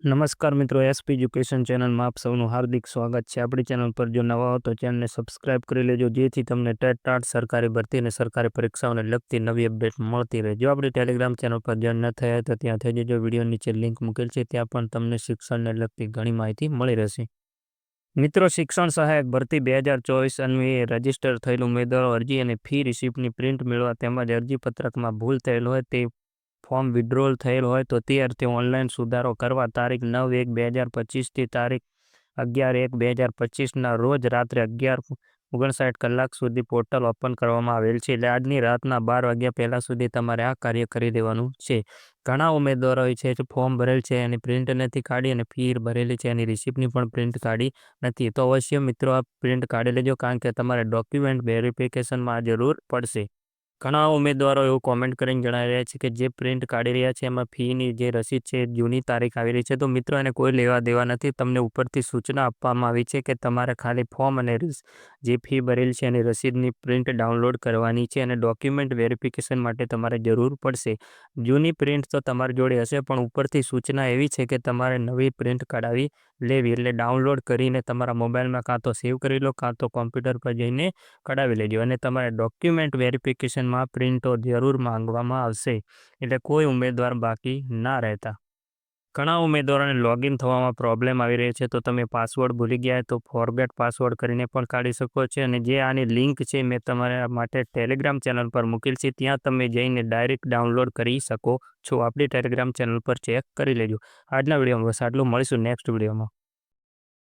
નમસ્કાર મિત્રો, SP education ચેનલમાં આપ સૌનું હાર્દિક સ્વાગત છે। આપણી ચેનલ પર જો નવા હો તો ચેનલને સબસ્ક્રાઇબ કરી લેજો, જેથી તમને ટેટ ટાટ સરકારી ભરતી અને સરકારી પરીક્ષાઓને લગતી નવી અપડેટ મળતી રહે। જો આપણી ટેલિગ્રામ ચેનલ પર જોઈન ન થયા તો ત્યાં થઈ જજો, વિડીયો નીચે લિંક મૂકેલ છે, ત્યાં પણ તમને શિક્ષણને લગતી ઘણી માહિતી મળી રહેશે। મિત્રો, શિક્ષણ સહાયક ભરતી 2024 અન્વયે રજીસ્ટર થયેલ ઉમેદવારો અરજી અને ફી રિસિપ્ટની પ્રિન્ટ મેળવવા તેમજ અરજીપત્રકમાં ભૂલ થયેલ હોય તે ફોર્મ વિડ્રોલ થયેલ હોય તો તે અર્થે ઓનલાઈન સુધારો કરવા તારીખ 9/1/2025 તારીખ 11/1/2025 રોજ રાત્રે 11:59 સુધી પોર્ટલ ઓપન કરવામાં આવેલ છે। એટલે આજની રાતના 12 વાગ્યા પહેલાં સુધી તમારે આ કાર્ય કરી દેવાનું છે। ઘણા ઉમેદવારો છે ફોર્મ ભરેલ છે એની પ્રિન્ટ નથી કાઢી અને ફી ભરેલી છે એની રિસિપ્ટની પણ પ્રિન્ટ કાઢી નથી, તો અવશ્ય મિત્રો આ પ્રિન્ટ કાઢી લેજો, કારણ કે તમારે ડોક્યુમેન્ટ વેરિફિકેશનમાં જરૂર પડશે। ઘણા ઉમેદવારો એવું કોમેન્ટ કરીને જણાવી રહ્યા છે કે જે પ્રિન્ટ કાઢી રહ્યા છે એમાં ફીની જે રસીદ છે જૂની તારીખ આવી રહી છે, તો મિત્રો એને કોઈ લેવા દેવા નથી। તમને ઉપરથી સૂચના આપવામાં આવી છે કે તમારે ખાલી ફોર્મ અને જે ફી ભરેલ છે એની રસીદની પ્રિન્ટ ડાઉનલોડ કરવાની છે અને ડોક્યુમેન્ટ વેરિફિકેશન માટે તમારે જરૂર પડશે। જૂની પ્રિન્ટ તો તમારી જોડે હશે, પણ ઉપરથી સૂચના એવી છે કે તમારે નવી પ્રિન્ટ કઢાવી લેવી, એટલે ડાઉનલોડ કરીને તમારા મોબાઈલમાં કાં તો સેવ કરી લો, કાં તો કોમ્પ્યુટર પર જઈને કઢાવી લેજો અને તમારે ડોક્યુમેન્ટ વેરિફિકેશનમાં પ્રિન્ટો જરૂર માંગવામાં આવશે, એટલે કોઈ ઉમેદવાર બાકી ના રહેતા। ઘણા ઉમેદવારોને લોગિન થવામાં પ્રોબ્લેમ આવી રહી છે, તો તમે પાસવર્ડ ભૂલી ગયા તો ફોરગેટ પાસવર્ડ કરીને પણ કાઢી શકો છો। અને જે આની લિંક છે મેં તમારા માટે ટેલિગ્રામ ચેનલ પર મૂકેલ છે, ત્યાં તમે જઈને ડાયરેક્ટ ડાઉનલોડ કરી શકો છો। આપણી ટેલિગ્રામ ચેનલ પર ચેક કરી લેજો। આજના વિડીયોમાં બસ આટલું, મળીશું નેક્સ્ટ વિડીયોમાં।